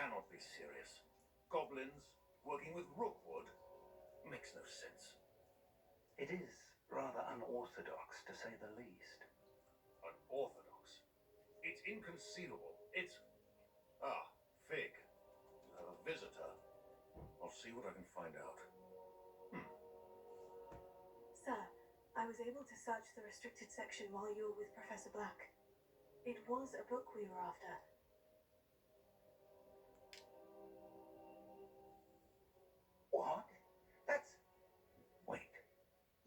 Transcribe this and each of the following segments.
cannot be serious. Goblins working with Rookwood makes no sense. It is rather unorthodox, to say the least. Unorthodox? It's inconceivable. It's... Ah, Fig. You have a visitor. I'll see what I can find out. Sir, I was able to search the restricted section while you were with Professor Black. It was a book we were after. What? That's... Wait.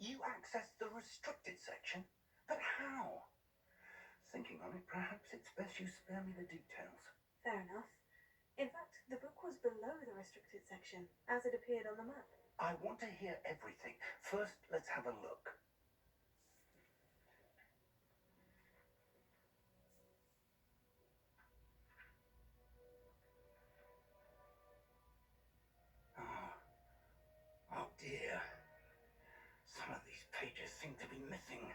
You accessed the restricted section? But how? Thinking on it, perhaps it's best you spare me the details. Fair enough. In fact, the book was below the restricted section, as it appeared on the map. I want to hear everything. First, let's have a look. Oh dear. Some of these pages seem to be missing.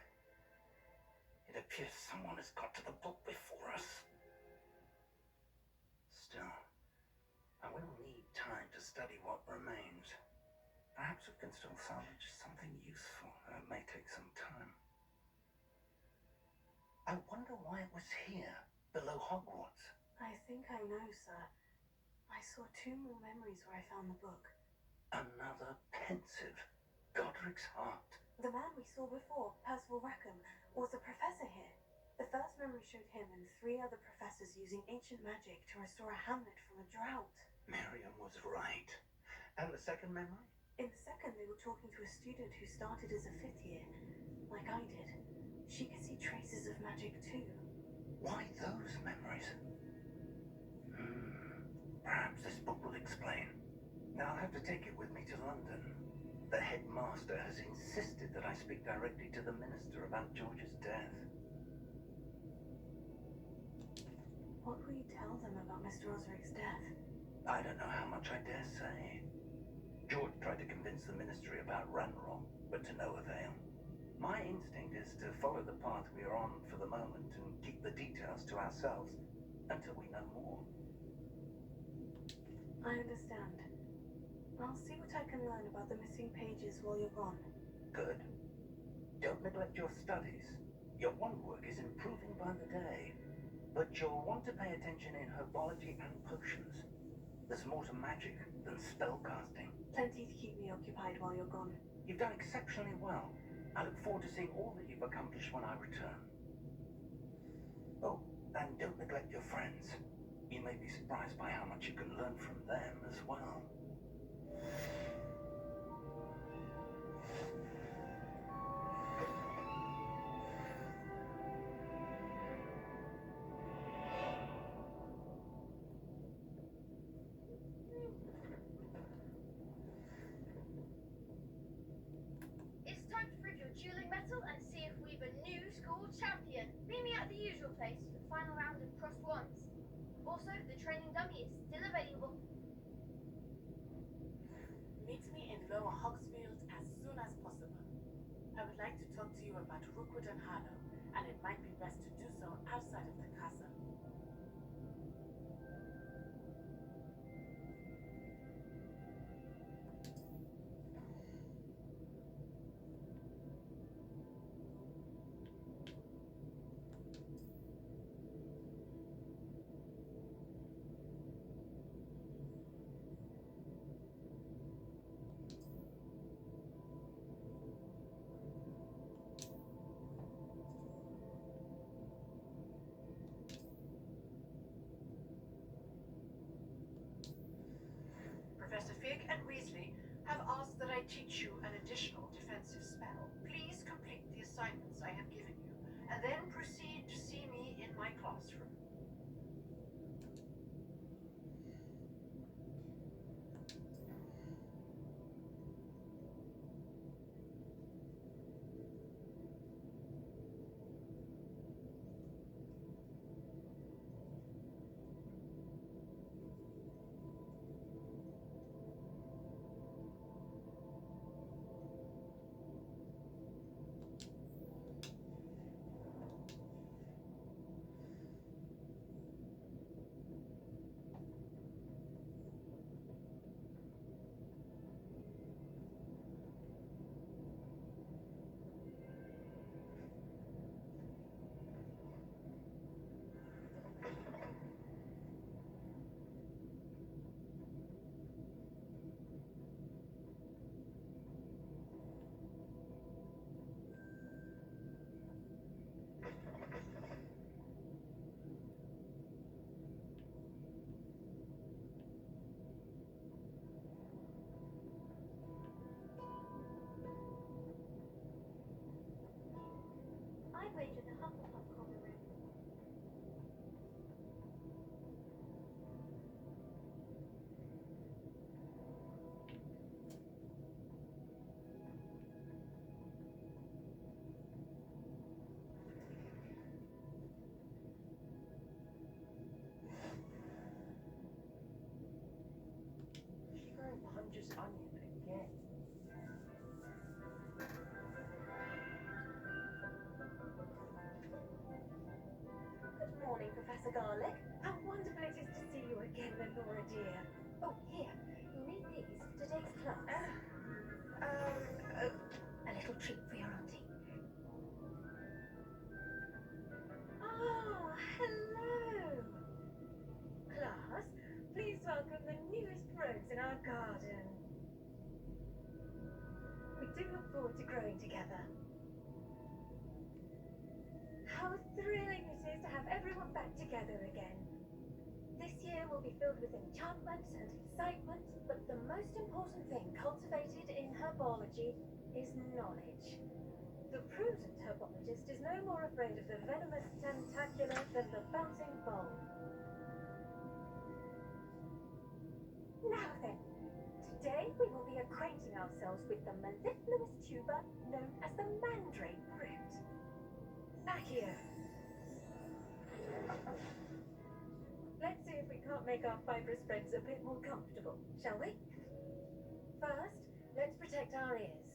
It appears someone has got to the book before us. Still, I will need time to study what remains. Perhaps we can still salvage something useful, though it may take some time. I wonder why it was here, below Hogwarts. I think I know, sir. I saw 2 more memories where I found the book. Another pensive Godric's heart. The man we saw before, Percival Rackham, was a professor here. The first memory showed him and 3 other professors using ancient magic to restore a hamlet from a drought. Miriam was right. And the second memory? In the second, they were talking to a student who started as a 5th year, like I did. She could see traces of magic too. Why those memories? Perhaps this book will explain. Now I'll have to take it with me to London. The headmaster has insisted that I speak directly to the minister about George's death. What will you tell them about Mr. Osric's death? I don't know how much I dare say. George tried to convince the ministry about Ranrock, but to no avail. My instinct is to follow the path we are on for the moment and keep the details to ourselves until we know more. I understand. I'll see what I can learn about the missing pages while you're gone. Good. Don't neglect your studies. Your wand work is improving by the day, but you'll want to pay attention in herbology and potions. There's more to magic than spellcasting. Plenty to keep me occupied while you're gone. You've done exceptionally well. I look forward to seeing all that you've accomplished when I return. Oh, and don't neglect your friends. You may be surprised by how much you can learn from them as well. It's time to prove your dueling mettle and see if we've a new school champion. Meet me at the usual place for the final round of crossed wands. Also, the training dummy is still available. Meet me in Lower Hogsfield as soon as possible. I would like to talk to you about Rookwood and Harlow, and it might be best to do so outside of the castle. Professor Fig and Weasley have asked that I teach you an additional defensive spell. Please complete the assignments I have given you, and then proceed to see me in my classroom. Professor Garlic. How wonderful it is to see you again, Lenora dear. Oh, here. You'll need these for today's class. A little treat for your auntie. Ah, hello. Class, please welcome the newest rose in our garden. We do look forward to growing together. How thrilling it is to have everyone back together again. This year will be filled with enchantment and excitement, but the most important thing cultivated in herbology is knowledge. The prudent herbologist is no more afraid of the venomous tentacula than the bouncing bulb. Now then, today we will be acquainting ourselves with the mellifluous tuber known as the mandrake root. Accio. Let's see if we can't make our fibrous friends a bit more comfortable, shall we? First, let's protect our ears.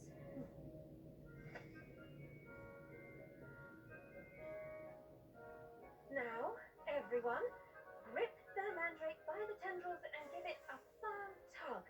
Now, everyone, grip the mandrake by the tendrils and give it a firm tug.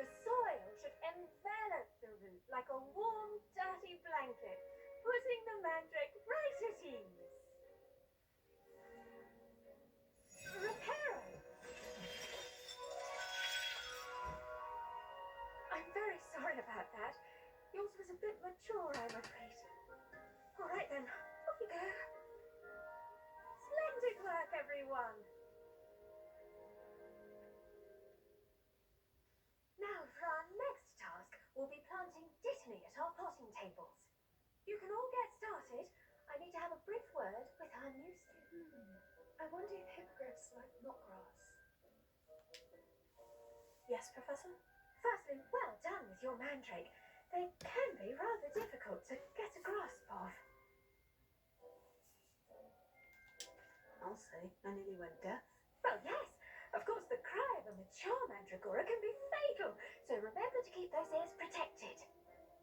The soil should envelop the root like a warm, dirty blanket, putting the mandrake right at ease. Reparo! I'm very sorry about that. Yours was a bit mature, I'm afraid. All right then, off you go. Splendid work, everyone. Now for our next task, we'll be planting dittany at our plotting tables. You can all get started. I need to have a brief word with our new student. I wonder if hippogriffs like knotgrass. Yes, Professor? Firstly, well done with your mandrake. They can be rather difficult to get a grasp of. I'll say, I nearly went deaf. Well, yes. Of course, the cry of a mature mandragora can be fatal, so remember to keep those ears protected.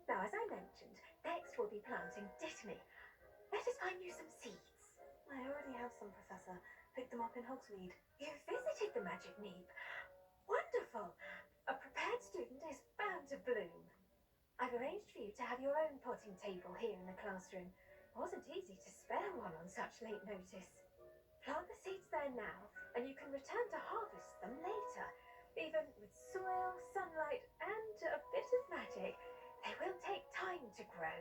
Now, as I mentioned, next we'll be planting dittany. Let us find you some seeds. I already have some, Professor. Picked them up in Hogsmeade. You visited the magic neep. Wonderful. A prepared student is bound to bloom. I've arranged for you to have your own potting table here in the classroom. It wasn't easy to spare one on such late notice. Plant the seeds there now, and you can return to harvest them later. Even with soil, sunlight, and a bit of magic, they will take time to grow.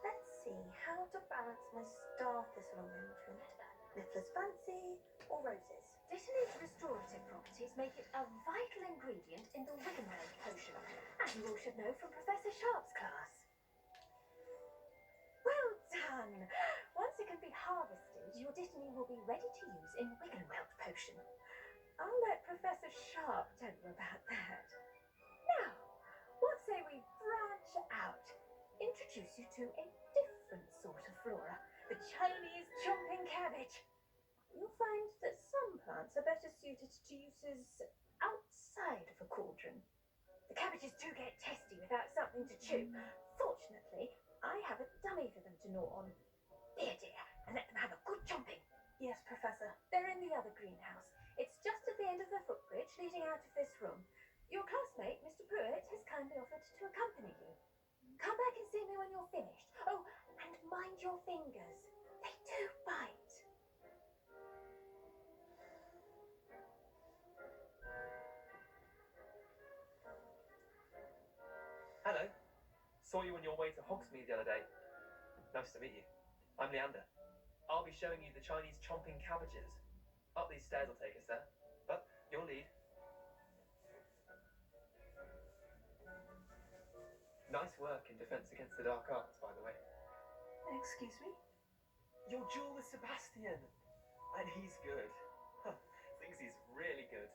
Let's see how to balance my star thistle arrangement. Niffler's fancy or roses? Dittany's restorative properties make it a vital ingredient in the Wiggenweld potion, as you all should know from Professor Sharp's class. Well done! Once it can be harvested, your dittany will be ready to use in Wiggenweld potion. I'll let Professor Sharp tell you about that. Now, what say we branch out? Introduce you to a different sort of flora, the Chinese chomping cabbage. You'll find that some plants are better suited to uses outside of a cauldron. The cabbages do get testy without something to chew. Fortunately, I have a dummy for them to gnaw on. Dear, and let them have a good chomping. Yes, Professor. They're in the other greenhouse. It's just at the end of the footbridge leading out of this room. Your classmate, Mr. Pruitt, has kindly offered to accompany you. Come back and see me when you're finished. Oh, and mind your fingers. They do bite. Hello. Saw you on your way to Hogsmeade the other day. Nice to meet you. I'm Leander. I'll be showing you the Chinese chomping cabbages. Up these stairs will take us there. But you'll lead. Nice work in Defense Against the Dark Arts, by the way. Excuse me? Your duel with Sebastian. And he's good. Thinks he's really good.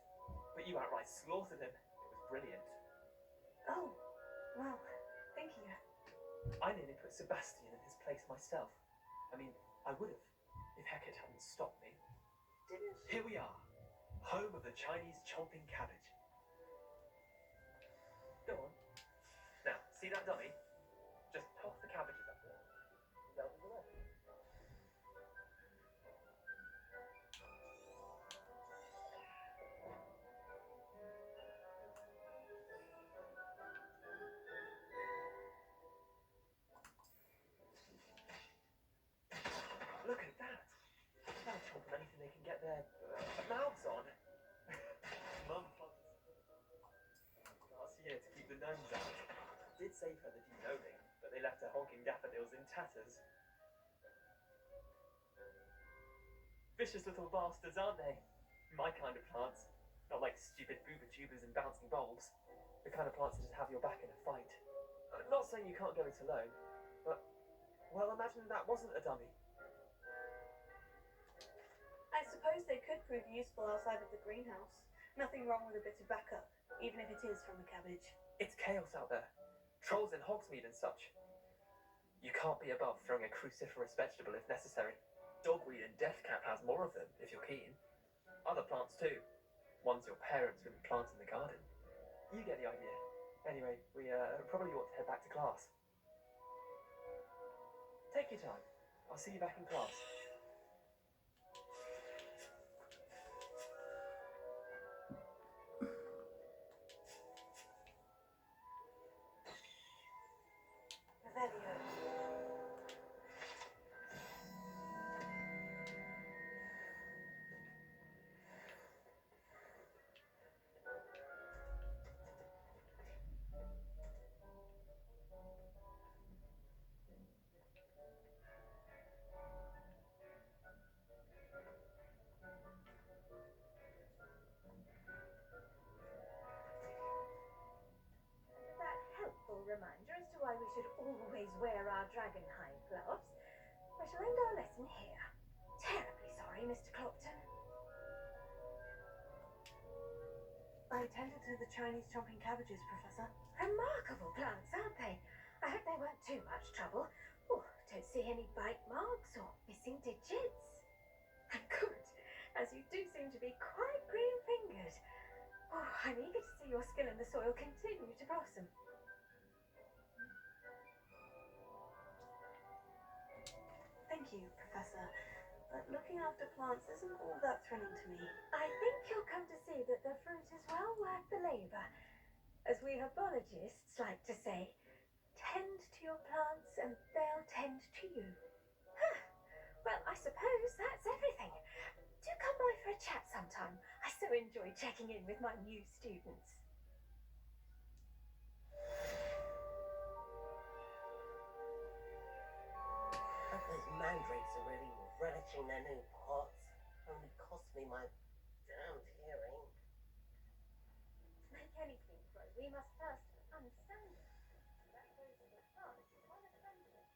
But you outright slaughtered him. It was brilliant. Oh, well, thank you. I nearly put Sebastian in his place myself. I mean, I would have, if Hecate hadn't stopped me. Didn't... Here we are, home of the Chinese chomping cabbage. Go on. Now, see that dummy? Just toss the cabbages up there. They'll be below. Look at that. They'll chomp on anything they can get their mouths on. Mum plans last year to keep the gnomes out. Did save her the de-gnoming, but they left her honking daffodils in tatters. Vicious little bastards, aren't they? My kind of plants. Not like stupid booba tubers and bouncing bulbs. The kind of plants that just have your back in a fight. Not saying you can't go it alone, but, well, imagine that wasn't a dummy. I suppose they could prove useful outside of the greenhouse. Nothing wrong with a bit of backup, even if it is from a cabbage. It's chaos out there. Trolls in Hogsmeade and such. You can't be above throwing a cruciferous vegetable if necessary. Dogweed and deathcap has more of them, if you're keen. Other plants too. Ones your parents wouldn't plant in the garden. You get the idea. Anyway, we probably ought to head back to class. Take your time. I'll see you back in class. That helpful reminder as to why we should always wear our dragonhide gloves. We shall end our lesson here. Terribly sorry, Mr. Clopton. I attended to the Chinese chomping cabbages, Professor. Remarkable plants, aren't they? I hope they weren't too much trouble. Oh, don't see any bite marks or missing digits. And good, as you do seem to be quite green-fingered. Oh, I'm eager to see your skill in the soil continue to blossom. Thank you, Professor. But looking after plants isn't all that thrilling to me. I think you'll come to see that the fruit is well worth the labour. As we herbologists like to say, tend to your plants and they'll tend to you. Well, I suppose that's everything. Do come by for a chat sometime. I so enjoy checking in with my new students. Those mandrakes are really relishing their new pots. Only cost me my damned hearing. To make anything grow, we must first understand it. That goes as far as you want to send it.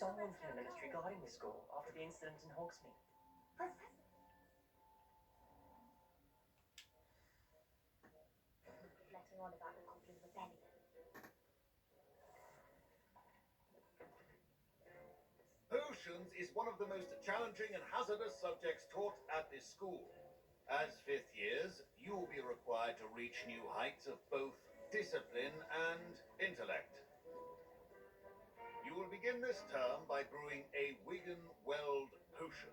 Someone's in the ministry guarding the school after the incident in Hogsmeade. Letting on about the Goblin Rebellion. Potions is one of the most challenging and hazardous subjects taught at this school. As fifth years, you will be required to reach new heights of both discipline and intellect. You will begin this term by brewing a Wigan-Weld potion.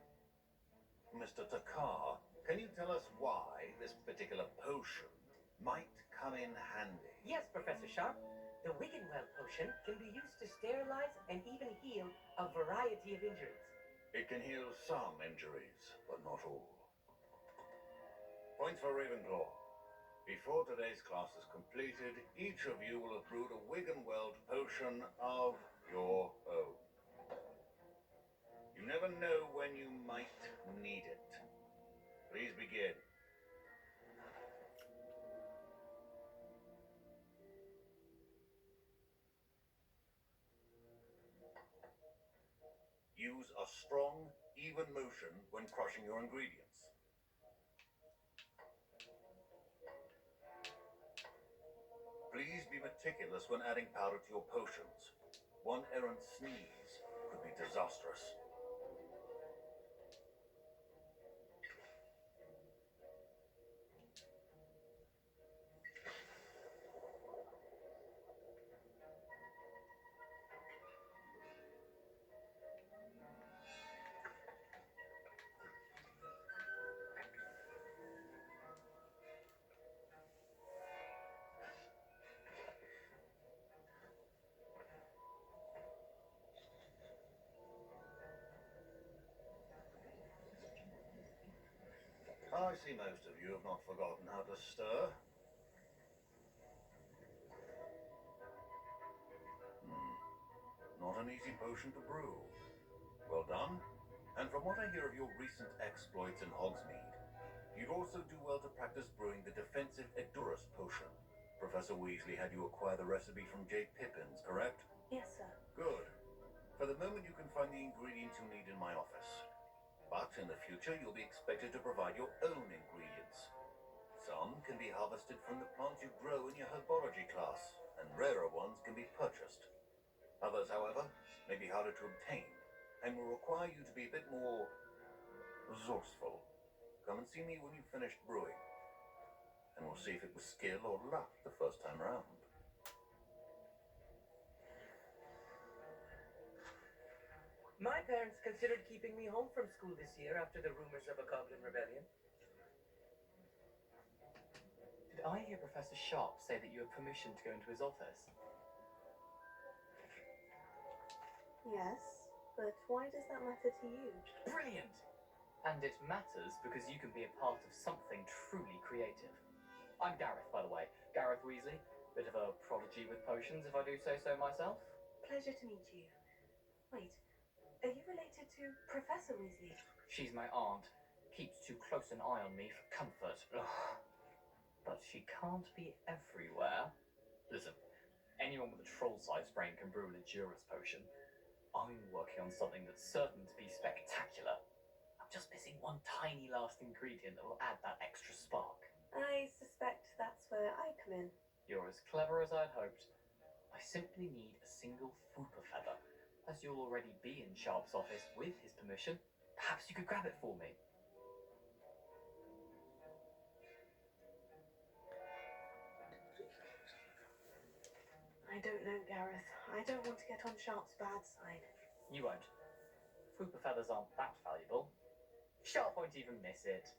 Mr. Takar, can you tell us why this particular potion might come in handy? Yes, Professor Sharp. The Wiggenweld potion can be used to sterilize and even heal a variety of injuries. It can heal some injuries, but not all. Points for Ravenclaw. Before today's class is completed, each of you will have brewed a Wiggenweld potion of your own. You never know when you might need it. Please begin. Use a strong, even motion when crushing your ingredients. Please be meticulous when adding powder to your potions. One errant sneeze could be disastrous. I see most of you have not forgotten how to stir. Not an easy potion to brew. Well done. And from what I hear of your recent exploits in Hogsmeade, you'd also do well to practice brewing the defensive Edurus potion. Professor Weasley had you acquire the recipe from J. Pippins, correct? Yes, sir. Good. For the moment, you can find the ingredients you need in my office. But in the future, you'll be expected to provide your own ingredients. Some can be harvested from the plants you grow in your herbology class, and rarer ones can be purchased. Others, however, may be harder to obtain, and will require you to be a bit more resourceful. Come and see me when you've finished brewing, and we'll see if it was skill or luck the first time round. My parents considered keeping me home from school this year after the rumors of a Goblin rebellion. Did I hear Professor Sharp say that you have permission to go into his office? Yes, but why does that matter to you? Brilliant! And it matters because you can be a part of something truly creative. I'm Gareth, by the way. Gareth Weasley. Bit of a prodigy with potions, if I do say so myself. Pleasure to meet you. Wait, are you related to Professor Weasley? She's my aunt. Keeps too close an eye on me for comfort. Ugh. But she can't be everywhere. Listen, anyone with a troll-sized brain can brew an Edurus potion. I'm working on something that's certain to be spectacular. I'm just missing one tiny last ingredient that will add that extra spark. I suspect that's where I come in. You're as clever as I'd hoped. I simply need a single Fooper feather. As you'll already be in Sharp's office with his permission, perhaps you could grab it for me. I don't know, Gareth. I don't want to get on Sharp's bad side. You won't. Fooper feathers aren't that valuable. Sharp won't even miss it.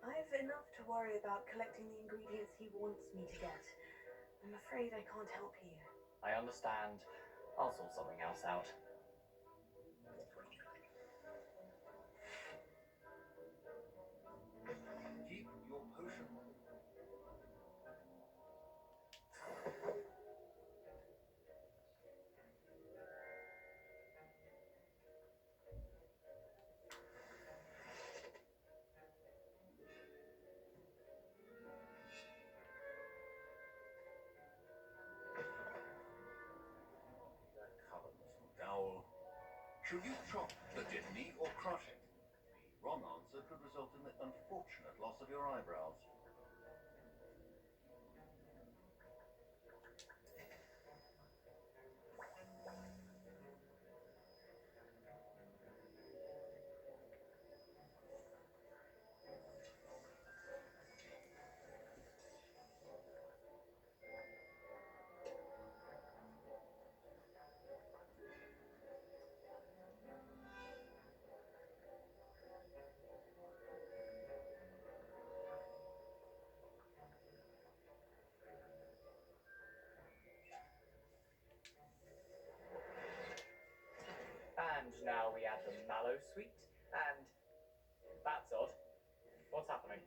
I've enough to worry about collecting the ingredients he wants me to get. I'm afraid I can't help you. I understand. I'll sort something else out. Keep your potion. Should you chop the Dittany or crush it? The wrong answer could result in the unfortunate loss of your eyebrows. mallow sweet, and that's odd. What's happening?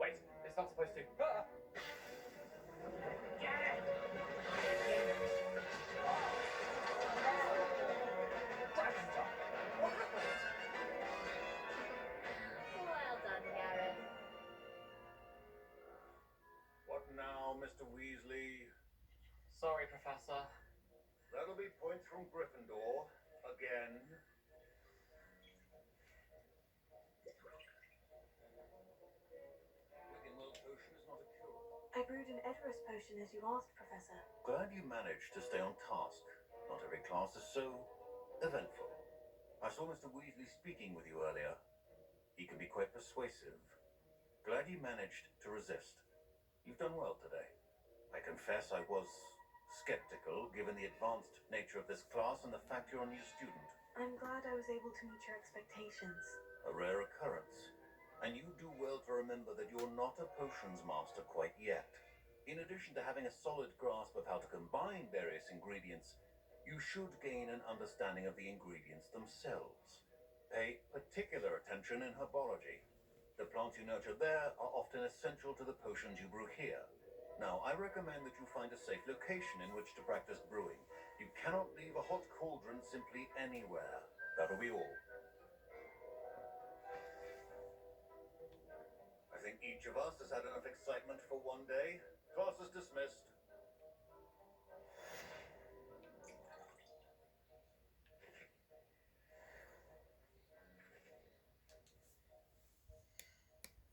Wait, it's not supposed to. Ah! Well done, Gareth. What now, Mr. Weasley? Sorry, Professor. That'll be points from Gryffindor. Again. Wiggenweld potion is not a cure. I brewed an Edorus potion as you asked, Professor. Glad you managed to stay on task. Not every class is so eventful. I saw Mr. Weasley speaking with you earlier. He can be quite persuasive. Glad you managed to resist. You've done well today. I confess I was skeptical, given the advanced nature of this class and the fact you're a new student. I'm glad I was able to meet your expectations. A rare occurrence. And you do well to remember that you're not a potions master quite yet. In addition to having a solid grasp of how to combine various ingredients, you should gain an understanding of the ingredients themselves. Pay particular attention in herbology. The plants you nurture there are often essential to the potions you brew here. Now, I recommend that you find a safe location in which to practice brewing. You cannot leave a hot cauldron simply anywhere. That'll be all. I think each of us has had enough excitement for one day.